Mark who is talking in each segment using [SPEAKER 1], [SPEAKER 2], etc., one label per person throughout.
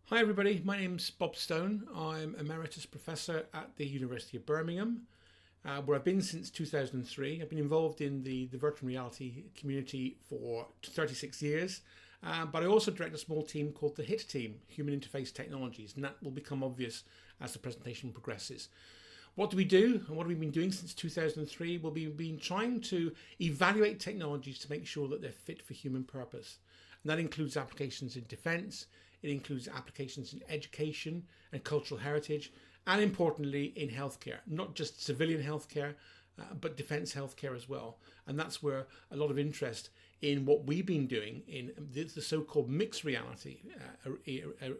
[SPEAKER 1] Hi everybody, my name's Bob Stone. I'm Emeritus Professor at the University of Birmingham, where I've been since 2003. I've been involved in the virtual reality community for 36 years, but I also direct a small team called the HIT team, Human Interface Technologies, and that will become obvious as the presentation progresses. What do we do and what have we been doing since 2003? Well, we've been trying to evaluate technologies to make sure that they're fit for human purpose. And that includes applications in defense, it includes applications in education and cultural heritage, and importantly in healthcare, not just civilian healthcare, but defense healthcare as well. And that's where a lot of interest in what we've been doing in the so-called mixed reality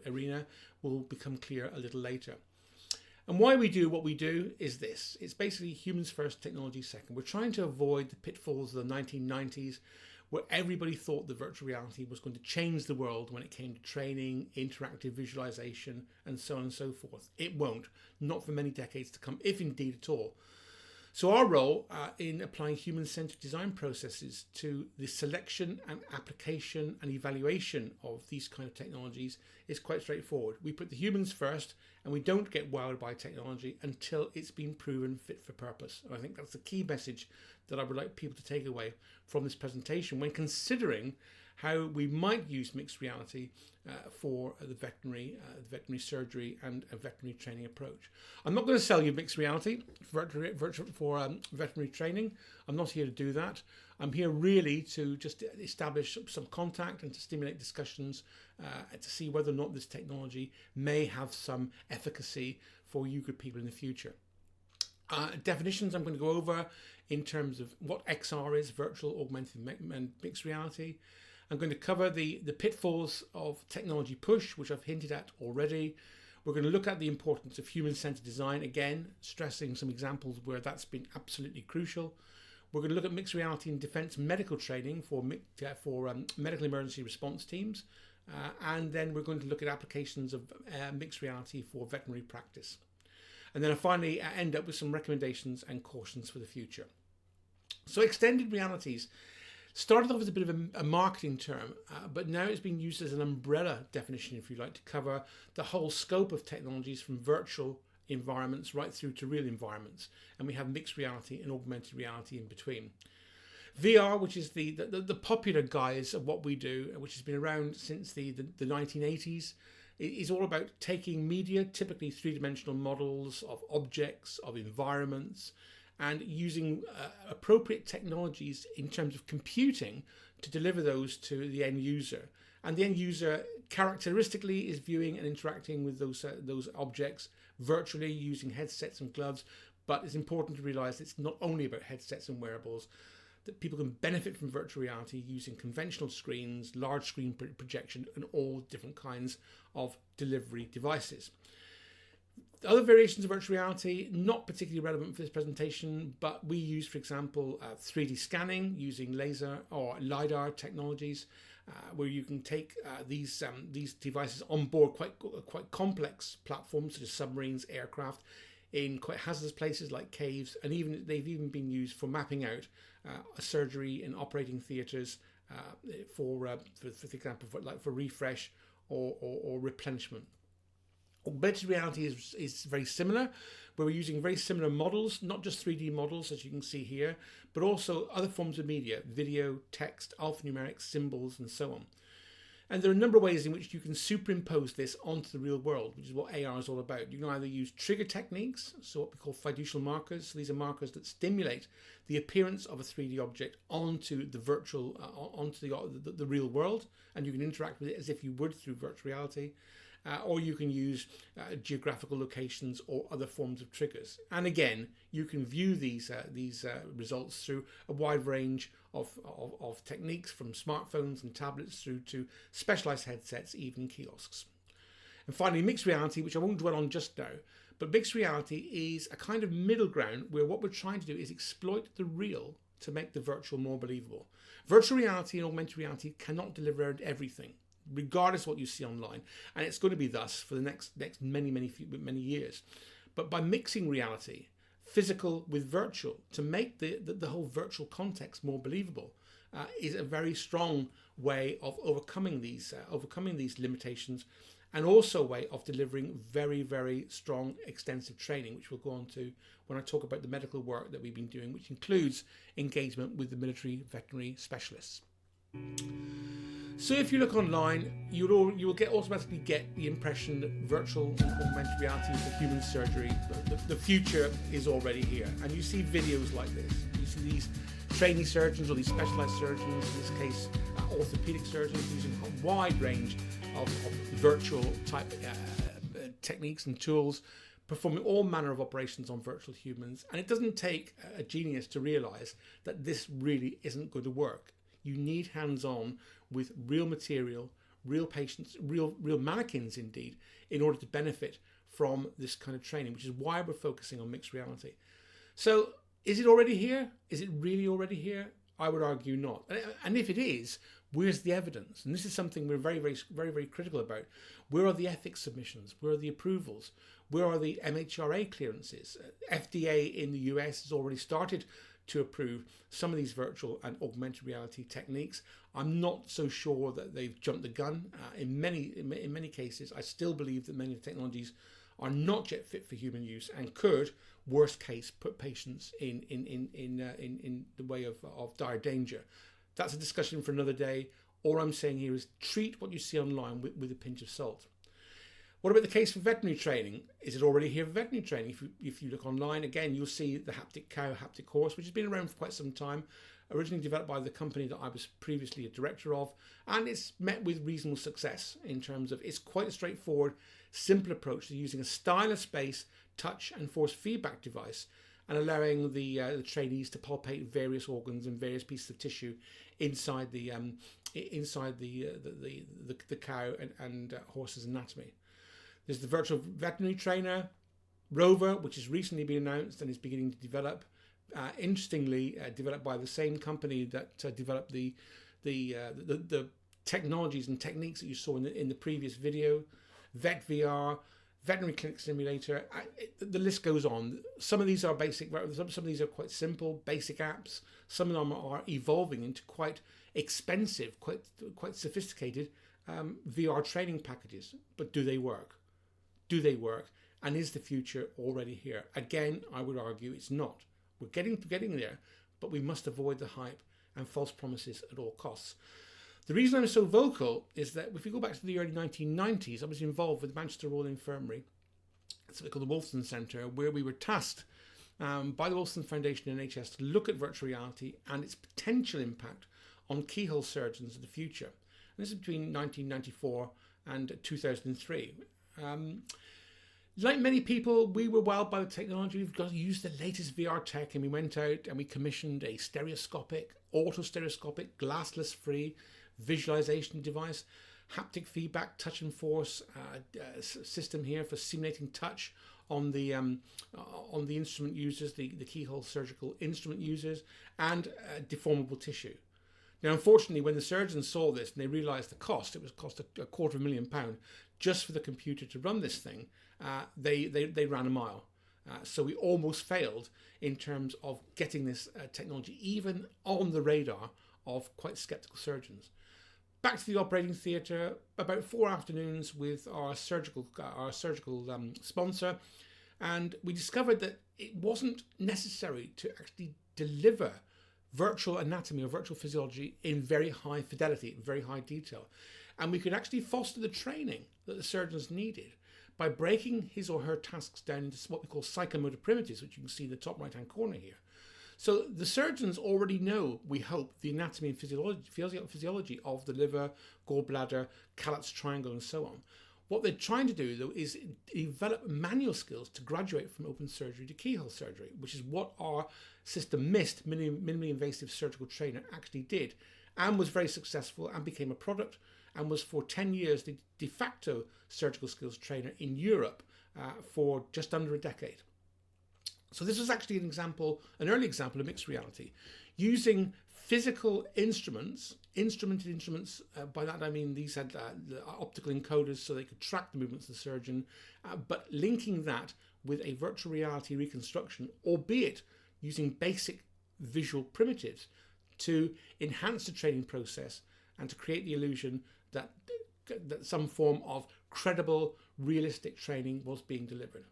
[SPEAKER 1] arena will become clear a little later. And why we do what we do is this. It's basically humans first, technology second. We're trying to avoid the pitfalls of the 1990s where everybody thought that virtual reality was going to change the world when it came to training, interactive visualization, and so on and so forth. It won't, not for many decades to come, if indeed at all. So our role in applying human-centered design processes to the selection and application and evaluation of these kind of technologies is quite straightforward. We put the humans first and we don't get wowed by technology until it's been proven fit for purpose. And I think that's the key message that I would like people to take away from this presentation when considering how we might use mixed reality for the veterinary surgery and a veterinary training approach. I'm not going to sell you mixed reality for veterinary training. I'm not here to do that. I'm here really to just establish some contact and to stimulate discussions to see whether or not this technology may have some efficacy for you good people in the future. Definitions I'm going to go over in terms of what XR is, virtual, augmented, and mixed reality. I'm going to cover the pitfalls of technology push, which I've hinted at already. We're going to look at the importance of human-centered design, again, stressing some examples where that's been absolutely crucial. We're going to look at mixed reality in defense medical training for medical emergency response teams. And then we're going to look at applications of mixed reality for veterinary practice. And then I finally end up with some recommendations and cautions for the future. So extended realities started off as a bit of a marketing term, but now it's being used as an umbrella definition, if you like, to cover the whole scope of technologies from virtual environments right through to real environments. And we have mixed reality and augmented reality in between. VR, which is the popular guise of what we do, which has been around since the 1980s, is all about taking media, typically three-dimensional models of objects, of environments, and using appropriate technologies in terms of computing to deliver those to the end user. And the end user characteristically is viewing and interacting with those objects virtually using headsets and gloves. But it's important to realize it's not only about headsets and wearables, that people can benefit from virtual reality using conventional screens, large screen projection, and all different kinds of delivery devices. Other variations of virtual reality, not particularly relevant for this presentation, but we use, for example, 3D scanning using laser or LiDAR technologies, where you can take these devices on board quite complex platforms such as submarines, aircraft, in quite hazardous places like caves, and they've even been used for mapping out a surgery in operating theatres for example, for refresh or replenishment. Augmented reality is very similar, where we're using very similar models, not just 3D models as you can see here, but also other forms of media, video, text, alphanumeric, symbols, and so on. And there are a number of ways in which you can superimpose this onto the real world, which is what AR is all about. You can either use trigger techniques, so what we call fiducial markers. So these are markers that stimulate the appearance of a 3D object onto the virtual, onto the real world, and you can interact with it as if you would through virtual reality. Or you can use geographical locations or other forms of triggers. And again, you can view these results through a wide range of techniques, from smartphones and tablets through to specialized headsets, even kiosks. And finally, mixed reality, which I won't dwell on just now, but mixed reality is a kind of middle ground where what we're trying to do is exploit the real to make the virtual more believable. Virtual reality and augmented reality cannot deliver everything, regardless of what you see online, and it's going to be thus for the next many years. But by mixing reality, physical with virtual, to make the whole virtual context more believable, is a very strong way of overcoming these limitations and also a way of delivering very, very strong extensive training, which we'll go on to when I talk about the medical work that we've been doing, which includes engagement with the military veterinary specialists. So if you look online, you will automatically get the impression that virtual and augmented reality for human surgery, the future is already here. And you see videos like this. You see these trainee surgeons or these specialized surgeons, in this case orthopedic surgeons, using a wide range of virtual type techniques and tools, performing all manner of operations on virtual humans. And it doesn't take a genius to realize that this really isn't going to work. You need hands-on with real material, real patients, real mannequins indeed, in order to benefit from this kind of training, which is why we're focusing on mixed reality. So is it already here? Is it really already here? I would argue not. And if it is, where's the evidence? And this is something we're very, very, very, very critical about. Where are the ethics submissions? Where are the approvals? Where are the MHRA clearances? FDA in the US has already started to approve some of these virtual and augmented reality techniques. I'm not so sure that they've jumped the gun. In many cases, I still believe that many of the technologies are not yet fit for human use and could, worst case, put patients in the way of dire danger. That's a discussion for another day. All I'm saying here is treat what you see online with a pinch of salt. What about the case for veterinary training? Is it already here for veterinary training? If you look online, again, you'll see the haptic cow, haptic horse, which has been around for quite some time, originally developed by the company that I was previously a director of, and it's met with reasonable success in terms of it's quite a straightforward, simple approach to using a stylus-based touch and force feedback device and allowing the trainees to palpate various organs and various pieces of tissue inside the cow and horse's anatomy. There's the virtual veterinary trainer, Rover, which has recently been announced and is beginning to develop. Interestingly, developed by the same company that developed the technologies and techniques that you saw in the previous video. VetVR, veterinary clinic simulator. The list goes on. Some of these are basic. Some of these are quite simple, basic apps. Some of them are evolving into quite expensive, quite sophisticated VR training packages. But do they work? Do they work? And is the future already here? Again, I would argue it's not. We're getting there, but we must avoid the hype and false promises at all costs. The reason I'm so vocal is that if we go back to the early 1990s, I was involved with Manchester Royal Infirmary. It's called the Wolfson Centre, where we were tasked by the Wolfson Foundation and NHS to look at virtual reality and its potential impact on keyhole surgeons of the future. And this is between 1994 and 2003. Like many people, we were wowed by the technology. We've got to use the latest VR tech, and we went out and we commissioned a stereoscopic, auto-stereoscopic, glassless free visualization device, haptic feedback, touch and force system here for simulating touch on the instrument users, the keyhole surgical instrument users, and deformable tissue. Now, unfortunately, when the surgeons saw this and they realised the cost, it was cost £250,000 just for the computer to run this thing. They ran a mile. So we almost failed in terms of getting this technology even on the radar of quite sceptical surgeons. Back to the operating theatre, about 4 afternoons with our surgical sponsor, and we discovered that it wasn't necessary to actually deliver virtual anatomy or virtual physiology in very high fidelity, very high detail. And we could actually foster the training that the surgeons needed by breaking his or her tasks down into what we call psychomotor primitives, which you can see in the top right-hand corner here. So the surgeons already know, we hope, the anatomy and physiology of the liver, gallbladder, Callett's triangle, and so on. What they're trying to do, though, is develop manual skills to graduate from open surgery to keyhole surgery, which is what our system MIST, minimally invasive surgical trainer, actually did, and was very successful and became a product, and was for 10 years the de facto surgical skills trainer in Europe for just under a decade. So this was actually an early example of mixed reality, using physical instrumented instruments. By that I mean these had optical encoders so they could track the movements of the surgeon, but linking that with a virtual reality reconstruction, albeit using basic visual primitives to enhance the training process and to create the illusion that that some form of credible, realistic training was being delivered.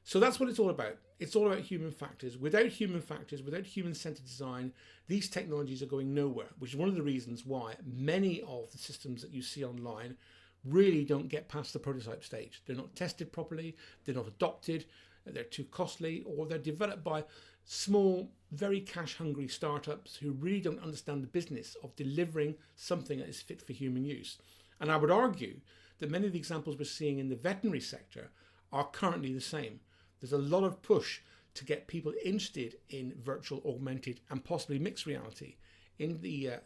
[SPEAKER 1] So that's what it's all about. It's all about human factors. Without human factors, without human-centered design, these technologies are going nowhere, which is one of the reasons why many of the systems that you see online really don't get past the prototype stage. They're not tested properly, they're not adopted, they're too costly, or they're developed by small, very cash-hungry startups who really don't understand the business of delivering something that is fit for human use. And I would argue that many of the examples we're seeing in the veterinary sector are currently the same. There's a lot of push to get people interested in virtual, augmented, and possibly mixed reality in the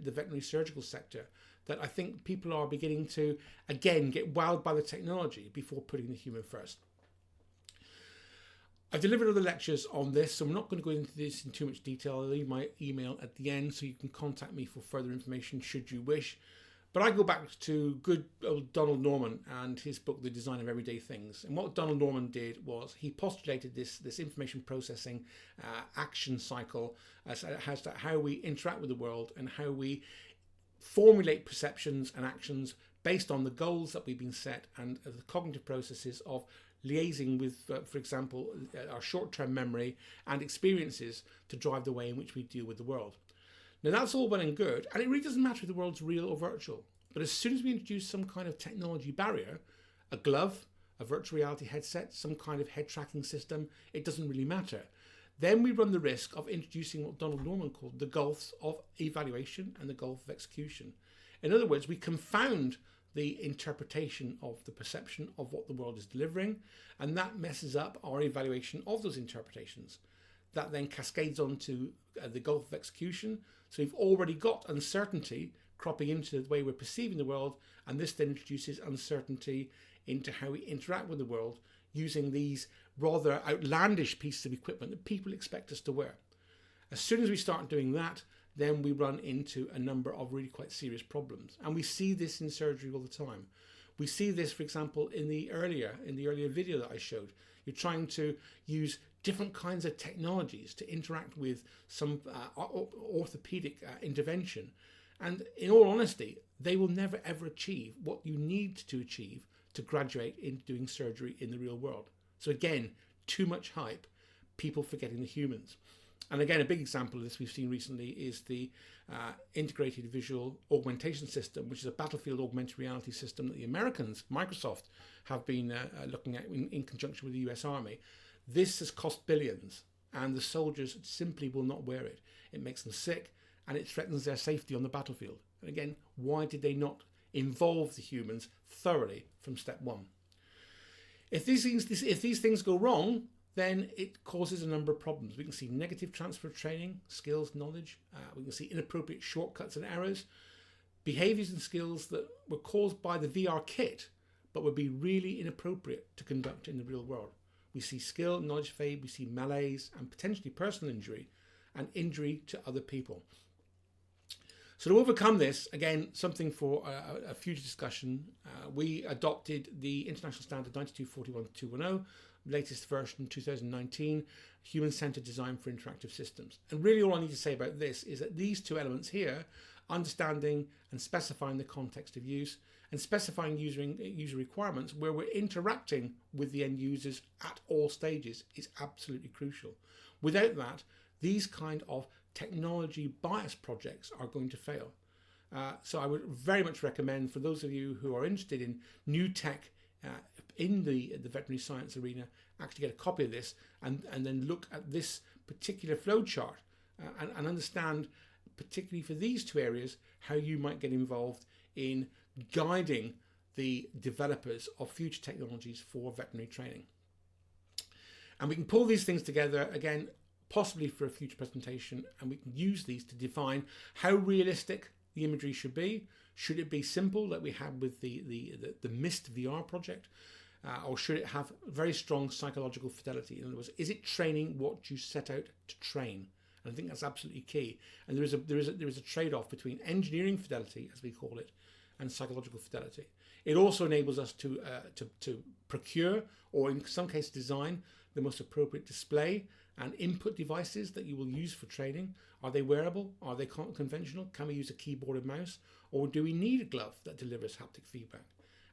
[SPEAKER 1] veterinary surgical sector, that I think people are beginning to, again, get wowed by the technology before putting the human first. I've delivered other lectures on this, so I'm not going to go into this in too much detail. I'll leave my email at the end so you can contact me for further information should you wish. But I go back to good old Donald Norman and his book, The Design of Everyday Things. And what Donald Norman did was he postulated this information processing action cycle as to how we interact with the world and how we formulate perceptions and actions based on the goals that we've been set and the cognitive processes of liaising with, for example, our short-term memory and experiences to drive the way in which we deal with the world. Now that's all well and good, and it really doesn't matter if the world's real or virtual. But as soon as we introduce some kind of technology barrier, a glove, a virtual reality headset, some kind of head tracking system, it doesn't really matter. Then we run the risk of introducing what Donald Norman called the gulfs of evaluation and the gulf of execution. In other words, we confound the interpretation of the perception of what the world is delivering, and that messes up our evaluation of those interpretations. That then cascades onto the gulf of execution. So we've already got uncertainty cropping into the way we're perceiving the world, and this then introduces uncertainty into how we interact with the world using these rather outlandish pieces of equipment that people expect us to wear. As soon as we start doing that, then we run into a number of really quite serious problems. And we see this in surgery all the time. We see this, for example, in the earlier video that I showed. You're trying to use different kinds of technologies to interact with some orthopedic intervention. And in all honesty, they will never ever achieve what you need to achieve to graduate into doing surgery in the real world. So again, too much hype, people forgetting the humans. And again, a big example of this we've seen recently is the integrated visual augmentation system, which is a battlefield augmented reality system that the Americans, Microsoft, have been looking at in conjunction with the US Army. This has cost billions, and the soldiers simply will not wear it. It makes them sick, and it threatens their safety on the battlefield. And again, why did they not involve the humans thoroughly from step one? If these things go wrong, then it causes a number of problems. We can see negative transfer of training, skills, knowledge. We can see inappropriate shortcuts and errors, behaviors and skills that were caused by the VR kit, but would be really inappropriate to conduct in the real world. We see skill, knowledge fade, we see malaise and potentially personal injury and injury to other people. So to overcome this, again, something for a future discussion, we adopted the International Standard 9241-210, latest version 2019, Human-Centered Design for Interactive Systems. And really all I need to say about this is that these two elements here, understanding and specifying the context of use and specifying user requirements where we're interacting with the end users at all stages is absolutely crucial. Without that, these kind of technology bias projects are going to fail. So I would very much recommend for those of you who are interested in new tech in the veterinary science arena, actually get a copy of this and then look at this particular flow chart and understand, particularly for these two areas, how you might get involved in guiding the developers of future technologies for veterinary training. And we can pull these things together, again, possibly for a future presentation, and we can use these to define how realistic the imagery should be. Should it be simple like we had with the MIST VR project, or should it have very strong psychological fidelity? In other words, is it training what you set out to train? And I think that's absolutely key. And there is a trade-off between engineering fidelity, as we call it, and psychological fidelity. It also enables us to procure, or in some cases design, the most appropriate display and input devices that you will use for training. Are they wearable? Are they conventional? Can we use a keyboard and mouse? or do we need a glove that delivers haptic feedback?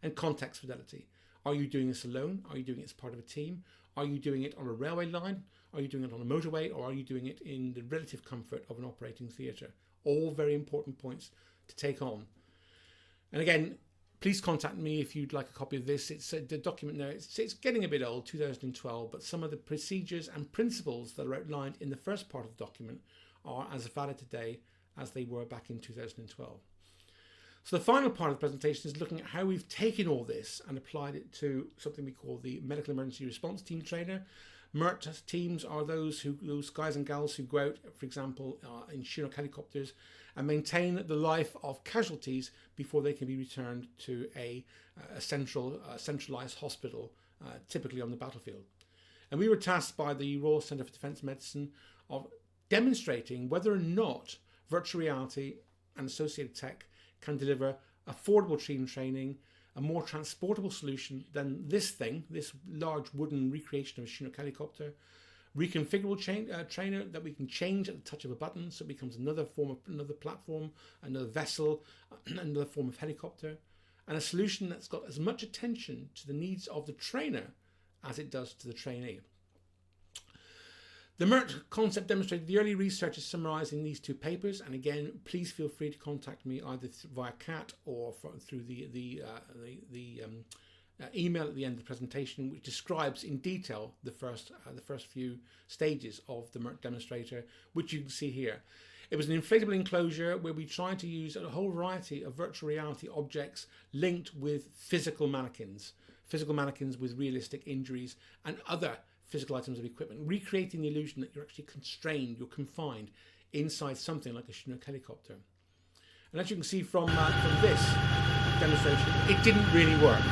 [SPEAKER 1] And context fidelity. Are you doing this alone? Are you doing it as part of a team? Are you doing it on a railway line? Are you doing it on a motorway? Or are you doing it in the relative comfort of an operating theatre? All very important points to take on. And again, please contact me if you'd like a copy of this. It's the document there. It's getting a bit old, 2012, but some of the procedures and principles that are outlined in the first part of the document are as valid today as they were back in 2012. So the final part of the presentation is looking at how we've taken all this and applied it to something we call the Medical Emergency Response Team Trainer. MERT teams are those guys and gals who go out, for example, in Chinook helicopters and maintain the life of casualties before they can be returned to a centralised hospital, typically on the battlefield. And we were tasked by the Royal Centre for Defence Medicine of demonstrating whether or not virtual reality and associated tech can deliver affordable team training, a more transportable solution than this large wooden recreation of a Chinook helicopter, reconfigurable trainer that we can change at the touch of a button so it becomes another platform, another vessel, another form of helicopter, and a solution that's got as much attention to the needs of the trainer as it does to the trainee. The MERT concept demonstrated the early research is summarised in these two papers, and again, please feel free to contact me either via CAT or through the email at the end of the presentation, which describes in detail the first few stages of the MERT demonstrator, which you can see here. It was an inflatable enclosure where we tried to use a whole variety of virtual reality objects linked with physical mannequins with realistic injuries and other physical items of equipment, recreating the illusion that you're actually constrained, you're confined inside something like a Chinook helicopter. And as you can see from this demonstration, it didn't really work.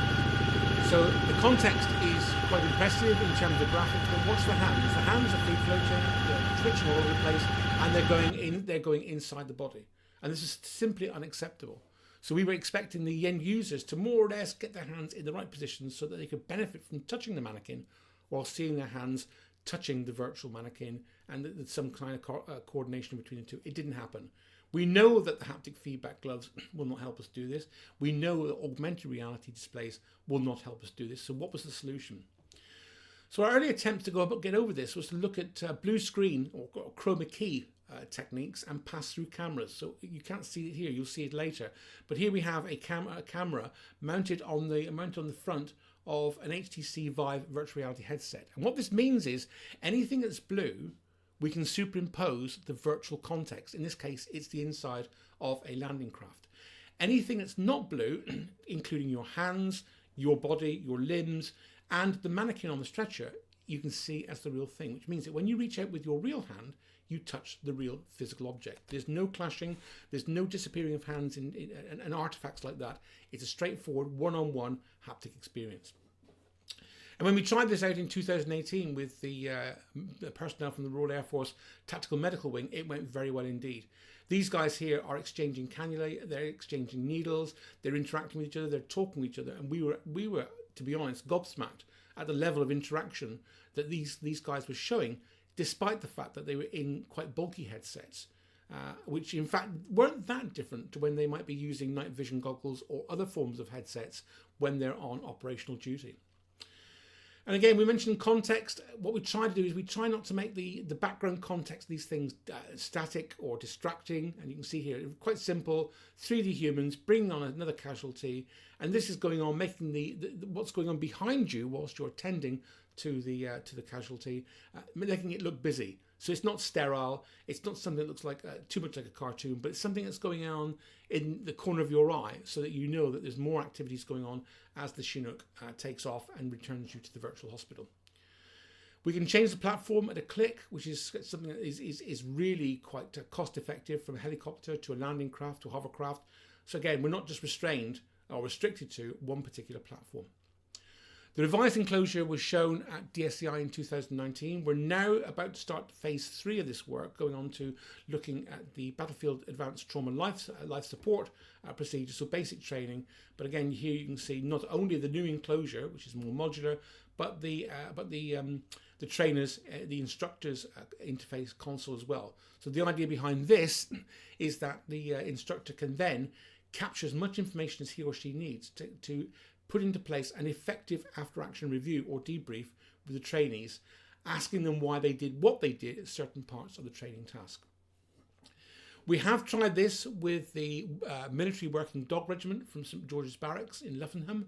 [SPEAKER 1] So the context is quite impressive in terms of graphics, but what's the hands? The hands are free floating, they're twitching all over the place, and they're going inside the body. And this is simply unacceptable. So we were expecting the end users to more or less get their hands in the right position so that they could benefit from touching the mannequin while seeing their hands touching the virtual mannequin and some kind of coordination between the two. It didn't happen. We know that the haptic feedback gloves will not help us do this. We know that augmented reality displays will not help us do this. So what was the solution? So our early attempts to get over this was to look at blue screen or chroma key techniques and pass through cameras. So you can't see it here, you'll see it later. But here we have a camera mounted on the front of an HTC Vive virtual reality headset. And what this means is anything that's blue, we can superimpose the virtual context. In this case, it's the inside of a landing craft. Anything that's not blue, including your hands, your body, your limbs, and the mannequin on the stretcher, you can see as the real thing, which means that when you reach out with your real hand, you touch the real physical object. There's no clashing, there's no disappearing of hands and artifacts like that. It's a straightforward one-on-one haptic experience. And when we tried this out in 2018 with the personnel from the Royal Air Force Tactical Medical Wing, it went very well indeed. These guys here are exchanging cannulae, they're exchanging needles, they're interacting with each other, they're talking with each other, and we were, to be honest, gobsmacked at the level of interaction that these guys were showing, despite the fact that they were in quite bulky headsets, which in fact weren't that different to when they might be using night vision goggles or other forms of headsets when they're on operational duty. And again, we mentioned context. What we try to do is we try not to make the background context, these things static or distracting. And you can see here, quite simple, 3D humans bringing on another casualty. And this is going on, making what's going on behind you whilst you're attending to the casualty, making it look busy. So it's not sterile. It's not something that looks like too much like a cartoon, but it's something that's going on in the corner of your eye so that you know that there's more activities going on as the Chinook takes off and returns you to the virtual hospital. We can change the platform at a click, which is something that is really quite cost effective, from a helicopter to a landing craft to a hovercraft. So again, we're not just restrained or restricted to one particular platform. The revised enclosure was shown at DSEI in 2019. We're now about to start phase 3 of this work, going on to looking at the Battlefield Advanced Trauma Life Support procedure, so basic training. But again, here you can see not only the new enclosure, which is more modular, but the trainers, the instructors' interface console as well. So the idea behind this is that the instructor can then capture as much information as he or she needs to put into place an effective after-action review or debrief with the trainees, asking them why they did what they did at certain parts of the training task. We have tried this with the military working dog regiment from St George's Barracks in Luffenham,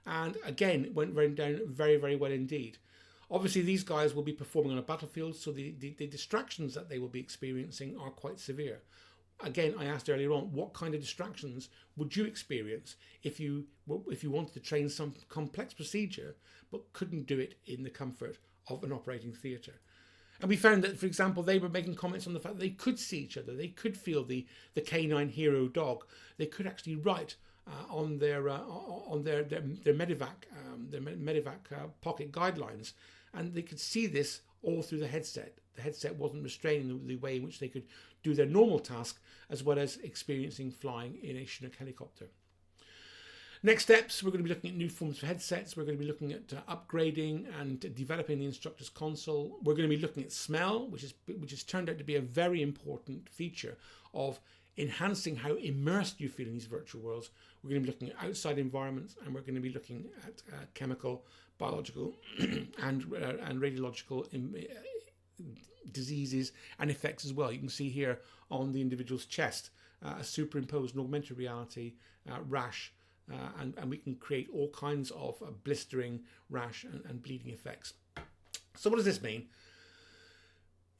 [SPEAKER 1] and again it went down very, very well indeed. Obviously these guys will be performing on a battlefield, so the distractions that they will be experiencing are quite severe. Again, I asked earlier on, what kind of distractions would you experience if you wanted to train some complex procedure but couldn't do it in the comfort of an operating theatre? And we found that, for example, they were making comments on the fact that they could see each other, they could feel the canine hero dog, they could actually write on their Medivac pocket guidelines, and they could see this all through the headset. The headset wasn't restraining the way in which they could do their normal task, as well as experiencing flying in a Chinook helicopter. Next steps, we're going to be looking at new forms of headsets. We're going to be looking at upgrading and developing the instructor's console. We're going to be looking at smell, which has turned out to be a very important feature of enhancing how immersed you feel in these virtual worlds. We're going to be looking at outside environments, and we're going to be looking at chemical, biological and radiological diseases and effects as well. You can see here on the individual's chest a superimposed and augmented reality rash, and we can create all kinds of blistering, rash and bleeding effects. So what does this mean?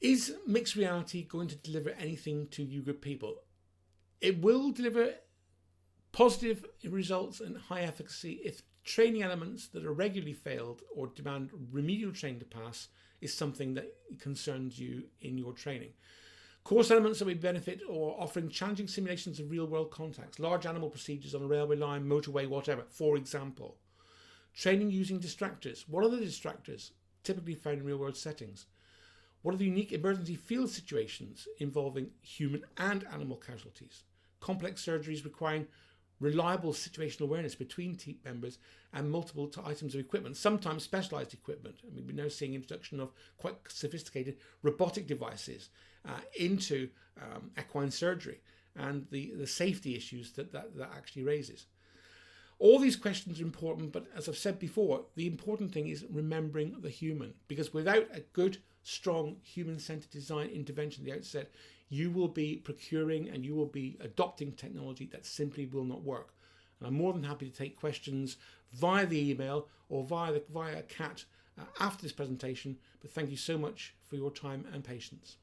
[SPEAKER 1] Is mixed reality going to deliver anything to you good people? It will deliver positive results and high efficacy if training elements that are regularly failed or demand remedial training to pass is something that concerns you in your training. Course elements that we benefit or offering challenging simulations of real-world contacts, large animal procedures on a railway line, motorway, whatever, for example. Training using distractors. What are the distractors typically found in real-world settings? What are the unique emergency field situations involving human and animal casualties? Complex surgeries requiring reliable situational awareness between team members and multiple items of equipment, sometimes specialized equipment. I mean, we're now seeing introduction of quite sophisticated robotic devices into equine surgery, and the safety issues that actually raises. All these questions are important, but as I've said before, the important thing is remembering the human, because without a good, strong, human-centered design intervention at the outset, you will be procuring and you will be adopting technology that simply will not work. And I'm more than happy to take questions via the email or via chat after this presentation, but thank you so much for your time and patience.